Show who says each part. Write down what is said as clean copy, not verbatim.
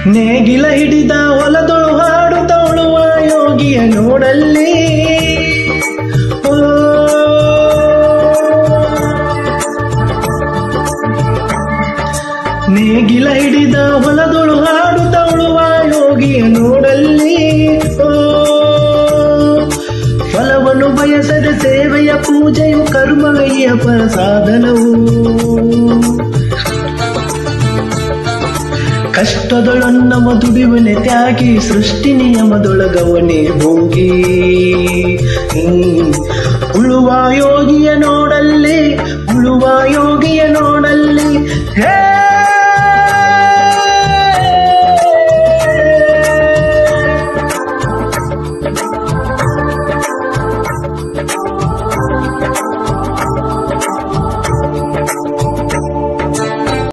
Speaker 1: ನೇಗಿಲ ಹಿಡಿದ ಹೊಲದೊಳು ಹಾಡುತ್ತ ಉಳುವ ಯೋಗಿಯ ನೋಡಲ್ಲಿ. ನೇಗಿಲ ಹಿಡಿದ ಹೊಲದೊಳು ಹಾಡುತ್ತ ಉಳುವ ಯೋಗಿಯ ನೋಡಲ್ಲಿ. ಫಲವನ್ನು ಬಯಸದ ಸೇವೆಯ ಪೂಜೆಯು ಕರ್ಮವೆಯ ಪ್ರಸಾದನವು. ಕಷ್ಟದೊಳನ್ನವ ದುಡಿವನೆ ತ್ಯಾಗಿ ಸೃಷ್ಟಿ ನಿಯಮದೊಳಗವನೇ ಹೋಗಿ. ಉಳುವ ಯೋಗಿಯ ನೋಡಲ್ಲಿ, ಉಳುವ ಯೋಗಿಯ ನೋಡಲ್ಲಿ. ಹೇ